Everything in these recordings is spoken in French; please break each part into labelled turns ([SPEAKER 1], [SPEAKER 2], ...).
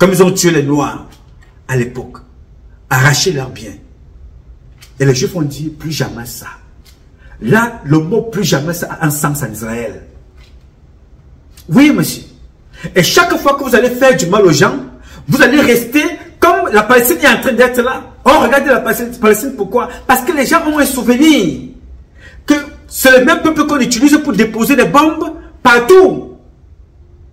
[SPEAKER 1] Comme ils ont tué les Noirs à l'époque, arraché leurs biens. Et les Juifs ont dit plus jamais ça. Là, le mot plus jamais ça a un sens en Israël. Oui, monsieur. Et chaque fois que vous allez faire du mal aux gens, vous allez rester comme la Palestine est en train d'être là. Oh, regardez la Palestine, pourquoi? Parce que les gens ont un souvenir que c'est le même peuple qu'on utilise pour déposer des bombes partout.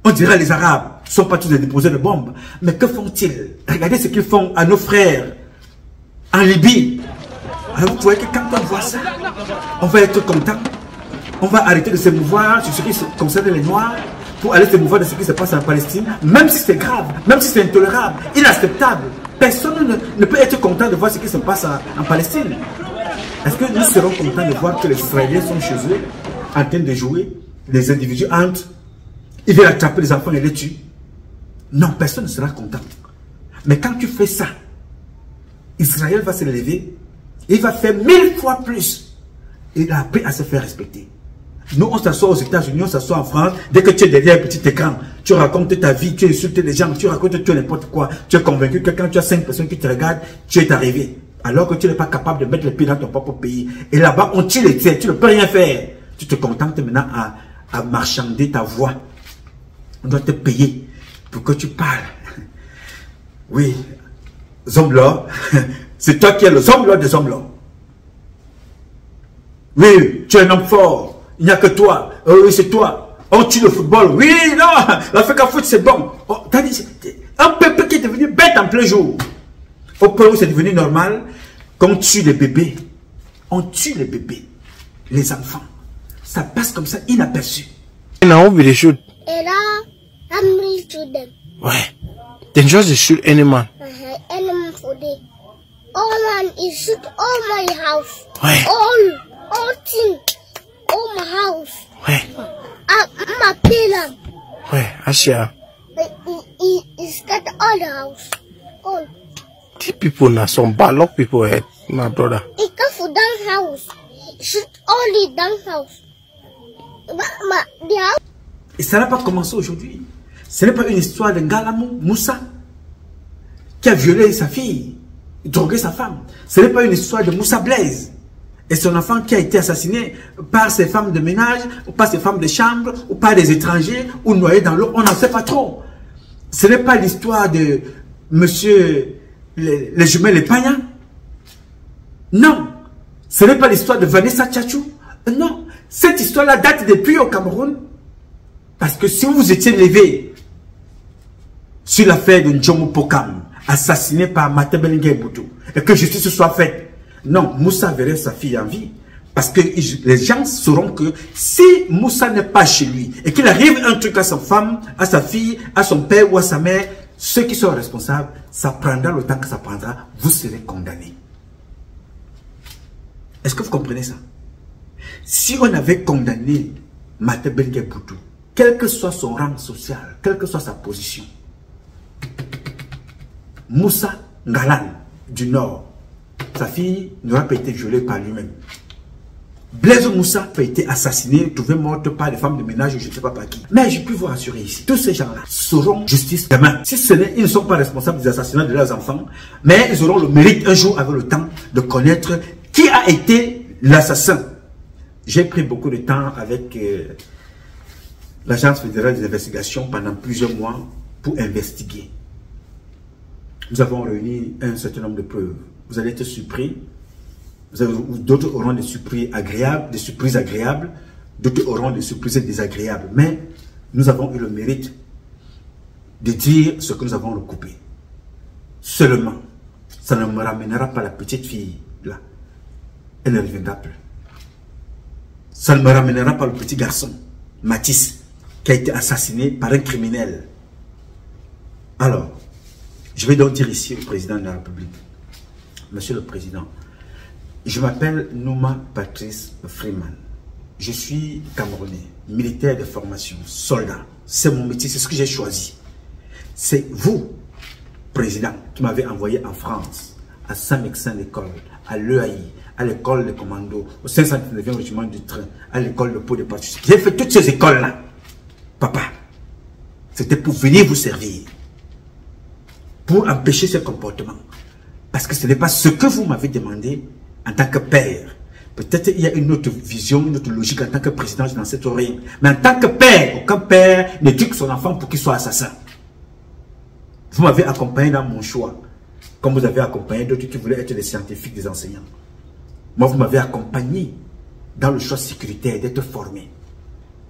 [SPEAKER 1] On dirait les Arabes ne sont pas tous à déposer des bombes. Mais que font-ils? Regardez ce qu'ils font à nos frères en Libye. Alors vous voyez que quand on voit ça, on va être content. On va arrêter de se mouvoir sur ce qui concerne les Noirs pour aller se mouvoir de ce qui se passe en Palestine, même si c'est grave, même si c'est intolérable, inacceptable. Personne ne peut être content de voir ce qui se passe en Palestine. Est-ce que nous serons contents de voir que les Israéliens sont chez eux, en train de jouer, les individus entrent, ils viennent attraper les enfants et les tuent? Non, personne ne sera content. Mais quand tu fais ça, Israël va se lever, il va faire 1000 fois plus. Il a appris à se faire respecter. Nous, on s'assoit aux États-Unis, on s'assoit en France. Dès que tu es derrière un petit écran, tu racontes ta vie, tu insultes les gens, tu racontes tout n'importe quoi. Tu es convaincu que quand tu as 5 personnes qui te regardent, tu es arrivé. Alors que tu n'es pas capable de mettre les pieds dans ton propre pays. Et là-bas, on tue les tiens, tu ne peux rien faire. Tu te contentes maintenant à marchander ta voix. On doit te payer pour que tu parles. Oui, Zomblor, c'est toi qui es le Zomblor des Zomblor. Oui, tu es un homme fort. Il n'y a que toi. Oui, c'est toi. On tue le football. Oui, non. L'Afrique foot, c'est bon. Oh, un peuple qui est devenu bête en plein jour. Au point où c'est devenu normal qu'on tue les bébés. On tue les bébés. Les enfants. Ça passe comme ça, inaperçu.
[SPEAKER 2] Now we shoot.
[SPEAKER 3] And I'm ready to them.
[SPEAKER 2] Ouais. Then just shoot any man.
[SPEAKER 3] Any man for them. All man is shoot all my house.
[SPEAKER 2] Ouais.
[SPEAKER 3] All things. All my house.
[SPEAKER 2] Ouais.
[SPEAKER 3] My pillar.
[SPEAKER 2] Ouais, Asha.
[SPEAKER 3] He scattered all the house. All.
[SPEAKER 2] These people now some bad luck people, my brother.
[SPEAKER 3] He come for down house. Shoot all the down house. The house.
[SPEAKER 1] Et ça n'a pas commencé aujourd'hui. Ce n'est pas une histoire de Ngalamou Moussa qui a violé sa fille, drogué sa femme. Ce n'est pas une histoire de Moussa Blaise et son enfant qui a été assassiné par ses femmes de ménage, ou par ses femmes de chambre, ou par des étrangers, ou noyés dans l'eau. On n'en sait pas trop. Ce n'est pas l'histoire de monsieur les jumelles et Pagna. Non. Ce n'est pas l'histoire de Vanessa Tchatchou. Non. Cette histoire-là date depuis au Cameroun. Parce que si vous vous étiez levé sur l'affaire de Njomo Pokam, assassiné par Matebelenge Boutou, et que justice soit faite, non, Moussa verrait sa fille en vie. Parce que les gens sauront que si Moussa n'est pas chez lui, et qu'il arrive un truc à sa femme, à sa fille, à son père ou à sa mère, ceux qui sont responsables, ça prendra le temps que ça prendra, vous serez condamnés. Est-ce que vous comprenez ça? Si on avait condamné Matebelenge Boutou, quel que soit son rang social, quelle que soit sa position, Moussa Ngalan du Nord, sa fille n'aurait pas été violée par lui-même. Blaise Moussa a été assassiné, trouvé morte par des femmes de ménage, je ne sais pas par qui. Mais je peux vous rassurer ici, tous ces gens-là sauront justice demain. Si ce n'est, ils ne sont pas responsables des assassinats de leurs enfants, mais ils auront le mérite un jour avec le temps de connaître qui a été l'assassin. J'ai pris beaucoup de temps avec l'Agence fédérale des investigations pendant plusieurs mois pour investiguer. Nous avons réuni un certain nombre de preuves. Vous allez être surpris. D'autres auront des surprises agréables, d'autres auront des surprises désagréables. Mais nous avons eu le mérite de dire ce que nous avons recoupé. Seulement, ça ne me ramènera pas la petite fille là. Elle ne reviendra plus. Ça ne me ramènera pas le petit garçon, Mathis, qui a été assassiné par un criminel. Alors, je vais donc dire ici au président de la République, Monsieur le Président, je m'appelle Nouma Patrice Freeman. Je suis Camerounais, militaire de formation, soldat. C'est mon métier, c'est ce que j'ai choisi. C'est vous, Président, qui m'avez envoyé en France, à Saint-Mexin l'école, à l'EAI, à l'école de commando, au 539e régiment du train, à l'école de Pau de Parti. J'ai fait toutes ces écoles-là. Papa, c'était pour venir vous servir. pour empêcher ce comportement. Parce que ce n'est pas ce que vous m'avez demandé en tant que père. Peut-être il y a une autre vision, une autre logique en tant que président dans cette oreille. Mais en tant que père, aucun père n'éduque son enfant pour qu'il soit assassin. Vous m'avez accompagné dans mon choix. Comme vous avez accompagné d'autres qui voulaient être des scientifiques, des enseignants. Moi, vous m'avez accompagné dans le choix sécuritaire, d'être formé,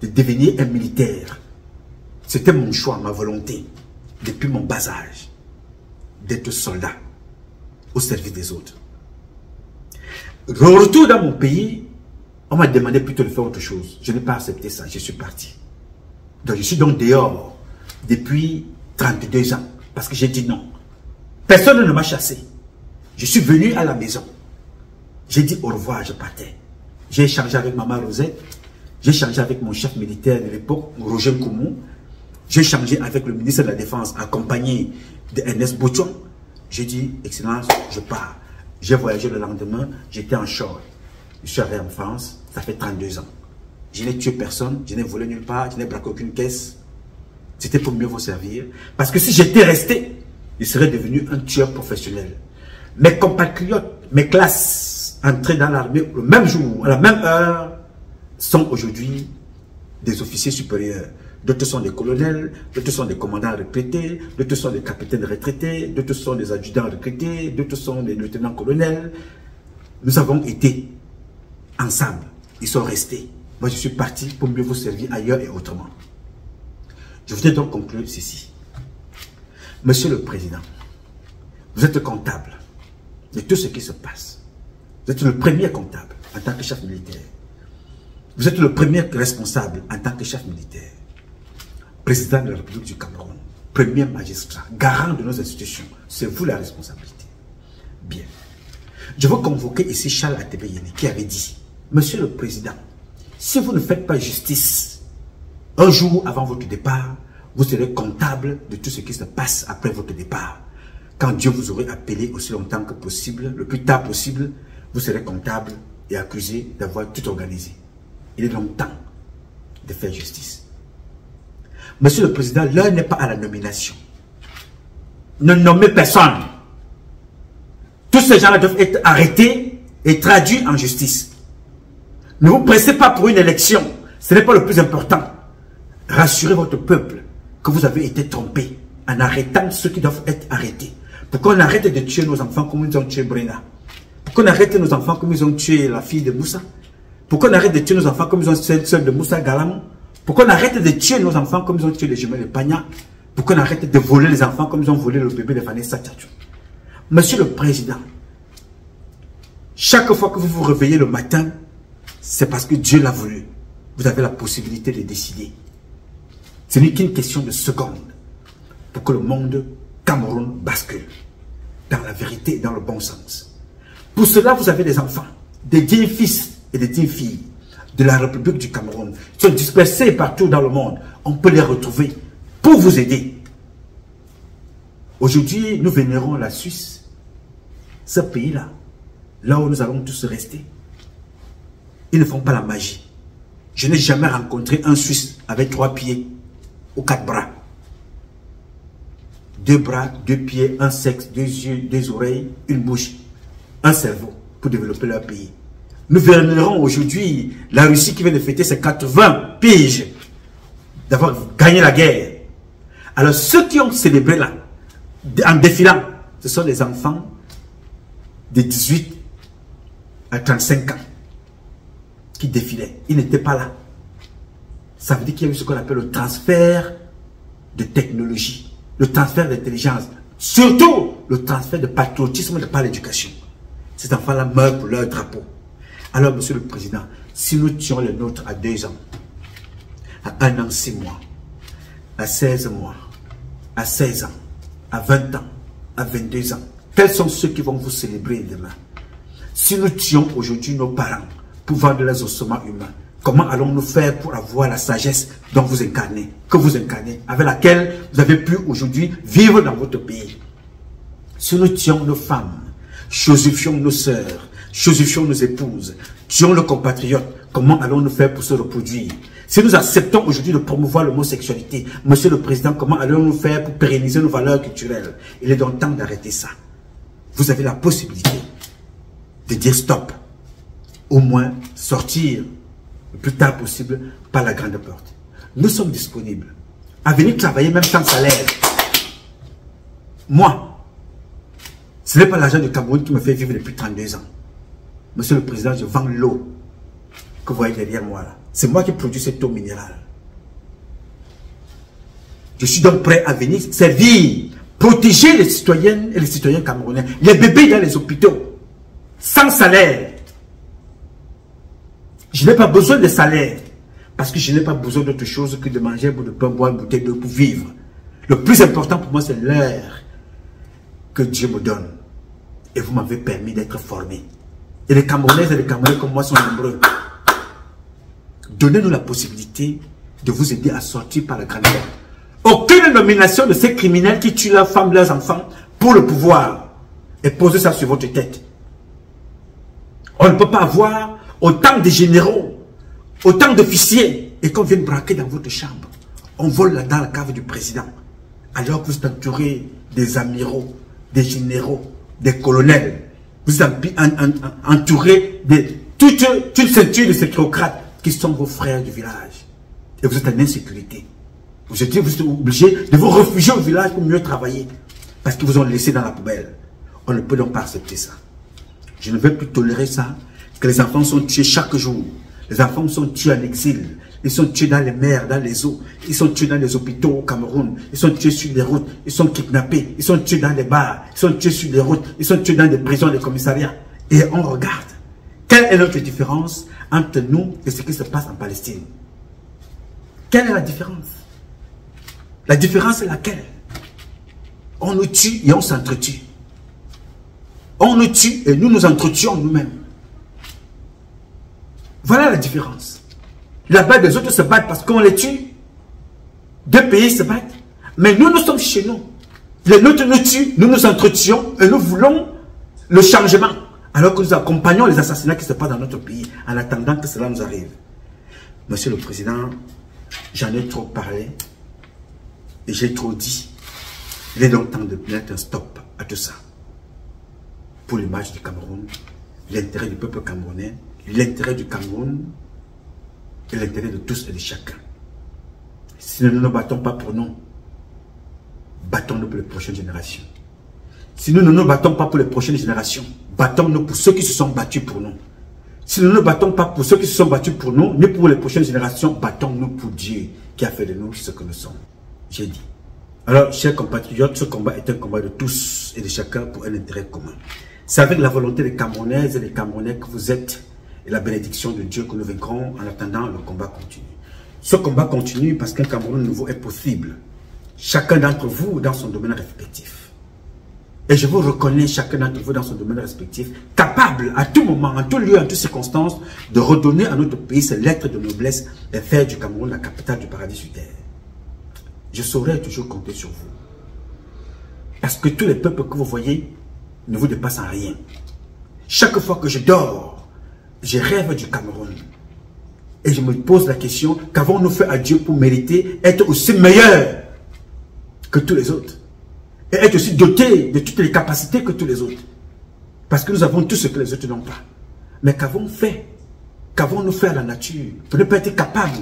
[SPEAKER 1] de devenir un militaire. C'était mon choix, ma volonté, depuis mon bas âge, d'être soldat au service des autres. Au retour dans mon pays, on m'a demandé plutôt de faire autre chose. Je n'ai pas accepté ça, je suis parti. Donc je suis donc dehors depuis 32 ans, parce que j'ai dit non. Personne ne m'a chassé. Je suis venu à la maison. J'ai dit au revoir, je partais. J'ai échangé avec Maman Rosette. J'ai échangé avec mon chef militaire de l'époque, Roger Koumou. J'ai échangé avec le ministre de la Défense, accompagné de Ernest Boutchon. J'ai dit, Excellence, je pars. J'ai voyagé le lendemain, j'étais en short. Je suis arrivé en France, ça fait 32 ans. Je n'ai tué personne, je n'ai volé nulle part, je n'ai braqué aucune caisse. C'était pour mieux vous servir. Parce que si j'étais resté, je serais devenu un tueur professionnel. Mes compatriotes, mes classes, entrées dans l'armée le même jour, à la même heure, sont aujourd'hui des officiers supérieurs. D'autres sont des colonels, d'autres sont des commandants retraités, d'autres sont des capitaines retraités, d'autres sont des adjudants retraités, d'autres sont des lieutenants-colonels. Nous avons été ensemble. Ils sont restés. Moi, je suis parti pour mieux vous servir ailleurs et autrement. Je voudrais donc conclure ceci. Monsieur le Président, vous êtes comptable de tout ce qui se passe. Vous êtes le premier comptable en tant que chef militaire. Vous êtes le premier responsable en tant que chef militaire. Président de la République du Cameroun, premier magistrat, garant de nos institutions. C'est vous la responsabilité. Bien. Je veux convoquer ici Charles Atebeyene qui avait dit, Monsieur le Président, si vous ne faites pas justice, un jour avant votre départ, vous serez comptable de tout ce qui se passe après votre départ. Quand Dieu vous aurait appelé aussi longtemps que possible, le plus tard possible, vous serez comptable et accusé d'avoir tout organisé. Il est donc temps de faire justice. Monsieur le Président, l'heure n'est pas à la nomination. Ne nommez personne. Tous ces gens-là doivent être arrêtés et traduits en justice. Ne vous pressez pas pour une élection. Ce n'est pas le plus important. Rassurez votre peuple que vous avez été trompé en arrêtant ceux qui doivent être arrêtés. Pour qu'on arrête de tuer nos enfants comme ils ont tué Brena. Pour qu'on arrête nos enfants comme ils ont tué la fille de Moussa. Pour qu'on arrête de tuer nos enfants comme ils ont tué celle de Moussa Galam. Pour qu'on arrête de tuer nos enfants comme ils ont tué les jumelles de Pagna. Pour qu'on arrête de voler les enfants comme ils ont volé le bébé de Vanessa Tchatchou. Monsieur le Président, chaque fois que vous vous réveillez le matin, c'est parce que Dieu l'a voulu. Vous avez la possibilité de décider. Ce n'est qu'une question de secondes pour que le monde Cameroun bascule dans la vérité et dans le bon sens. Pour cela, vous avez des enfants, des dignes fils et des dignes filles de la République du Cameroun qui sont dispersés partout dans le monde. On peut les retrouver pour vous aider. Aujourd'hui, nous vénérons la Suisse, ce pays-là, là où nous allons tous rester. Ils ne font pas la magie. Je n'ai jamais rencontré un Suisse avec 3 pieds ou 4 bras. 2 bras, 2 pieds, un sexe, 2 yeux, 2 oreilles, une bouche, un cerveau pour développer leur pays. Nous vénérons aujourd'hui la Russie qui vient de fêter ses 80 piges d'avoir gagné la guerre. Alors ceux qui ont célébré là, en défilant, ce sont les enfants de 18 à 35 ans qui défilaient. Ils n'étaient pas là. Ça veut dire qu'il y a eu ce qu'on appelle le transfert de technologie, le transfert d'intelligence, surtout le transfert de patriotisme de par l'éducation. Ces enfants-là meurent pour leur drapeau. Alors, Monsieur le Président, si nous tuons les nôtres à 2 ans, à 1 an, 6 mois, à 16 mois, à 16 ans, à 20 ans, à 22 ans, quels sont ceux qui vont vous célébrer demain? Si nous tuons aujourd'hui nos parents pour vendre les ossements humains, comment allons-nous faire pour avoir la sagesse dont vous incarnez, que vous incarnez, avec laquelle vous avez pu aujourd'hui vivre dans votre pays? Si nous tuons nos femmes, chosifions nos sœurs, chosifions nos épouses, tuons nos compatriotes, comment allons-nous faire pour se reproduire? Si nous acceptons aujourd'hui de promouvoir l'homosexualité, Monsieur le Président, comment allons-nous faire pour pérenniser nos valeurs culturelles? Il est donc temps d'arrêter ça. Vous avez la possibilité de dire stop. Au moins sortir le plus tard possible par la grande porte. Nous sommes disponibles à venir travailler même sans salaire. Moi, ce n'est pas l'argent du Cameroun qui me fait vivre depuis 32 ans. Monsieur le Président, je vends l'eau que vous voyez derrière moi là. C'est moi qui produis cette eau minérale. Je suis donc prêt à venir servir, protéger les citoyennes et les citoyens camerounais, les bébés dans les hôpitaux, sans salaire. Je n'ai pas besoin de salaire, parce que je n'ai pas besoin d'autre chose que de manger un bout de pain, boire une bouteille d'eau pour vivre. Le plus important pour moi, c'est l'heure que Dieu me donne. Et vous m'avez permis d'être formé. Et les Camerounaises et les Camerounais comme moi sont nombreux. Donnez-nous la possibilité de vous aider à sortir par la grande porte. Aucune nomination de ces criminels qui tuent leurs femmes, leurs enfants pour le pouvoir. Et posez ça sur votre tête. On ne peut pas avoir autant de généraux, autant d'officiers, et qu'on vienne braquer dans votre chambre. On vole là dans la cave du président. Alors que vous êtes entouré des amiraux, des généraux, des colonels. Vous êtes entouré de toute une ceinture de technocrates qui sont vos frères du village. Et vous êtes en insécurité. Vous êtes obligé de vous réfugier au village pour mieux travailler. Parce qu'ils vous ont laissé dans la poubelle. On ne peut donc pas accepter ça. Je ne vais plus tolérer ça. Que les enfants sont tués chaque jour. Les enfants sont tués en exil. Ils sont tués dans les mers, dans les eaux. Ils sont tués dans les hôpitaux au Cameroun. Ils sont tués sur les routes. Ils sont kidnappés. Ils sont tués dans les bars. Ils sont tués sur les routes. Ils sont tués dans des prisons, des commissariats. Et on regarde. Quelle est notre différence entre nous et ce qui se passe en Palestine? Quelle est la différence? La différence est laquelle? On nous tue et on s'entretue. On nous tue et nous nous entretuons nous-mêmes. Voilà la différence. Là-bas, les autres se battent parce qu'on les tue. Deux pays se battent. Mais nous, nous sommes chez nous. Les nôtres nous tuent, nous nous entretuons et nous voulons le changement. Alors que nous accompagnons les assassinats qui se passent dans notre pays en attendant que cela nous arrive. Monsieur le Président, j'en ai trop parlé et j'ai trop dit. Il est donc temps de mettre un stop à tout ça. Pour l'image du Cameroun, l'intérêt du peuple camerounais, l'intérêt du Cameroun et l'intérêt de tous et de chacun. Si nous ne nous battons pas pour nous, battons-nous pour les prochaines générations. Si nous ne nous battons pas pour les prochaines générations, battons-nous pour ceux qui se sont battus pour nous. Si nous ne nous battons pas pour ceux qui se sont battus pour nous, ni pour les prochaines générations, battons-nous pour Dieu qui a fait de nous ce que nous sommes. J'ai dit. Alors, chers compatriotes, ce combat est un combat de tous et de chacun pour un intérêt commun. C'est avec la volonté des Camerounaises et des Camerounais que vous êtes et la bénédiction de Dieu que nous vaincrons. En attendant, le combat continue. Ce combat continue parce qu'un Cameroun nouveau est possible. Chacun d'entre vous dans son domaine respectif. Et je vous reconnais chacun d'entre vous dans son domaine respectif, capable à tout moment, en tout lieu, en toutes circonstances, de redonner à notre pays ses lettres de noblesse et faire du Cameroun la capitale du paradis sur terre. Je saurai toujours compter sur vous. Parce que tous les peuples que vous voyez ne vous dépassent en rien. Chaque fois que je dors, je rêve du Cameroun. Et je me pose la question, qu'avons-nous fait à Dieu pour mériter être aussi meilleur que tous les autres? Et être aussi doté de toutes les capacités que tous les autres. Parce que nous avons tout ce que les autres n'ont pas. Mais qu'avons-nous fait? Qu'avons-nous fait à la nature pour ne pas être capable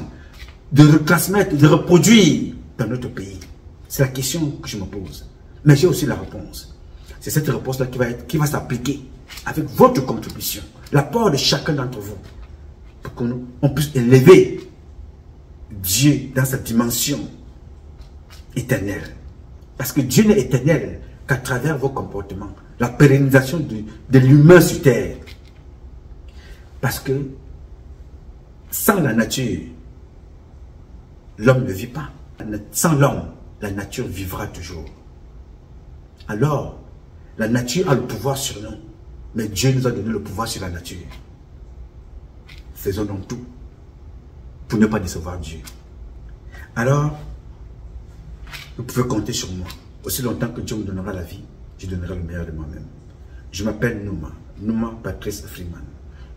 [SPEAKER 1] de retransmettre, de reproduire dans notre pays? C'est la question que je me pose. Mais j'ai aussi la réponse. C'est cette réponse-là qui va s'appliquer avec votre contribution, l'apport de chacun d'entre vous, pour qu'on puisse élever Dieu dans sa dimension éternelle. Parce que Dieu n'est éternel qu'à travers vos comportements, la pérennisation de l'humain sur terre. Parce que sans la nature, l'homme ne vit pas. Sans l'homme, la nature vivra toujours. Alors, la nature a le pouvoir sur nous, mais Dieu nous a donné le pouvoir sur la nature. Faisons donc tout pour ne pas décevoir Dieu. Alors, vous pouvez compter sur moi. Aussi longtemps que Dieu me donnera la vie, je donnerai le meilleur de moi-même. Je m'appelle Nouma Patrice Freeman.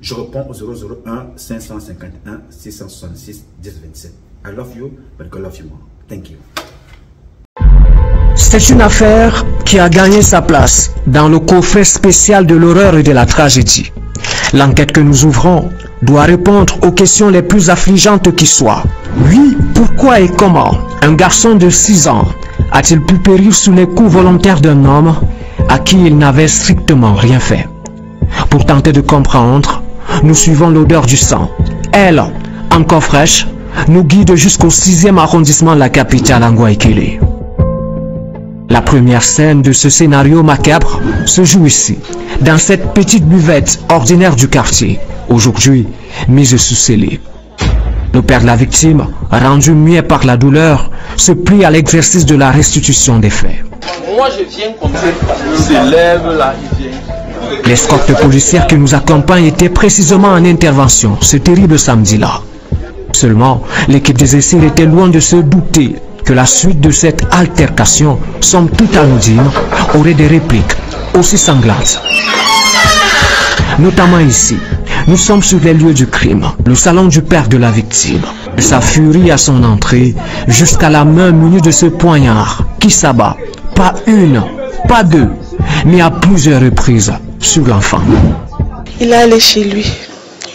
[SPEAKER 1] Je réponds au 001 551 666 1027. I love you, but God love you more. Thank you.
[SPEAKER 4] C'est une affaire qui a gagné sa place dans le coffret spécial de l'horreur et de la tragédie. L'enquête que nous ouvrons doit répondre aux questions les plus affligeantes qui soient. Oui, pourquoi et comment un garçon de 6 ans a-t-il pu périr sous les coups volontaires d'un homme à qui il n'avait strictement rien fait? Pour tenter de comprendre, nous suivons l'odeur du sang. Elle, encore fraîche, nous guide jusqu'au 6e arrondissement de la capitale, Anguaikele. La première scène de ce scénario macabre se joue ici, dans cette petite buvette ordinaire du quartier, aujourd'hui mise sous scellé. Le père de la victime, rendu muet par la douleur, se plie à l'exercice de la restitution des faits.
[SPEAKER 5] Moi je viens comme ça, il s'élève là, il vient.
[SPEAKER 4] L'escorte policière qui nous accompagne était précisément en intervention ce terrible samedi-là. Seulement, l'équipe des essais était loin de se douter que la suite de cette altercation, somme toute anodine, aurait des répliques aussi sanglantes. Notamment ici, nous sommes sur les lieux du crime, le salon du père de la victime. Sa furie à son entrée, jusqu'à la main munie de ce poignard qui s'abat, pas une, pas deux, mais à plusieurs reprises sur l'enfant.
[SPEAKER 6] Il est allé chez lui,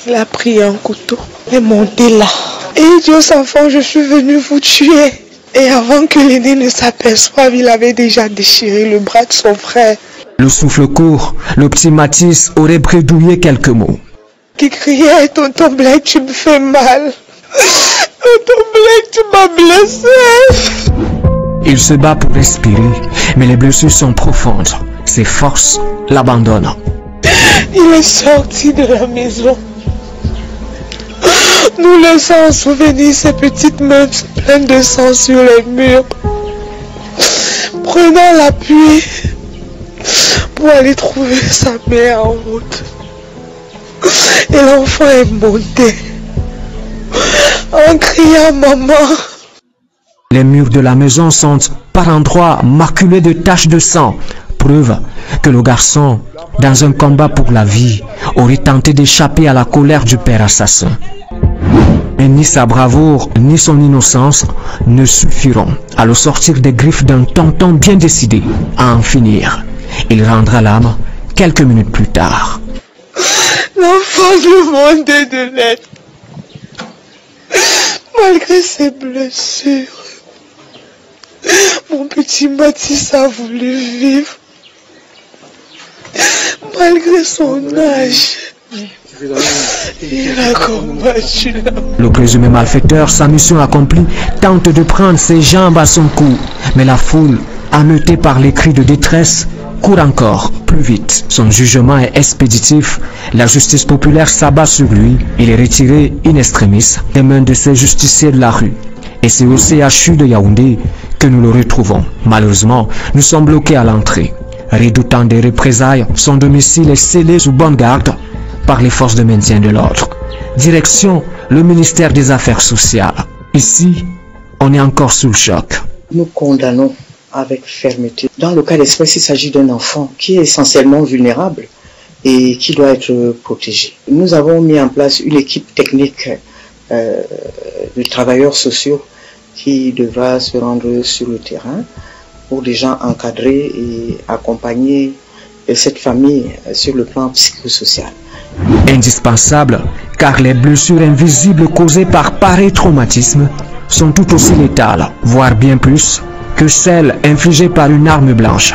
[SPEAKER 6] il a pris un couteau et monté là. Et Dieu enfant, je suis venu vous tuer. Et avant que l'aîné ne s'aperçoive, il avait déjà déchiré le bras de son frère.
[SPEAKER 4] Le souffle court, le petit Mathis aurait bredouillé quelques mots.
[SPEAKER 6] Qui criait, tonton Blake, tu me fais mal. Tonton Blake, tu m'as blessé.
[SPEAKER 4] Il se bat pour respirer, mais les blessures sont profondes. Ses forces l'abandonnent.
[SPEAKER 6] Il est sorti de la maison, nous laissant en souvenir ses petites mains pleines de sang sur les murs, prenant l'appui pour aller trouver sa mère en route. Et l'enfant est monté en criant maman.
[SPEAKER 4] Les murs de la maison sont par endroits maculés de taches de sang, preuve que le garçon, dans un combat pour la vie, aurait tenté d'échapper à la colère du père assassin. Mais ni sa bravoure, ni son innocence ne suffiront à le sortir des griffes d'un tonton bien décidé à en finir. Il rendra l'âme quelques minutes plus tard.
[SPEAKER 6] L'enfant demandait de l'aide. Malgré ses blessures, mon petit Mathis a voulu vivre. Malgré son âge, il a combattu.
[SPEAKER 4] Le présumé malfaiteur, sa mission accomplie, tente de prendre ses jambes à son cou. Mais la foule, ameutée par les cris de détresse, court encore plus vite. Son jugement est expéditif. La justice populaire s'abat sur lui. Il est retiré in extremis des mains de ces justiciers de la rue. Et c'est au CHU de Yaoundé que nous le retrouvons. Malheureusement, nous sommes bloqués à l'entrée. Redoutant des représailles, son domicile est scellé sous bonne garde par les forces de maintien de l'ordre. Direction le ministère des Affaires sociales. Ici, on est encore sous le choc.
[SPEAKER 7] Nous condamnons avec fermeté. Dans le cas d'espèce, il s'agit d'un enfant qui est essentiellement vulnérable et qui doit être protégé. Nous avons mis en place une équipe technique de travailleurs sociaux qui devra se rendre sur le terrain pour déjà encadrer et accompagner cette famille sur le plan psychosocial.
[SPEAKER 4] Indispensable, car les blessures invisibles causées par pareil traumatisme sont tout aussi létales, voire bien plus, que celles infligées par une arme blanche.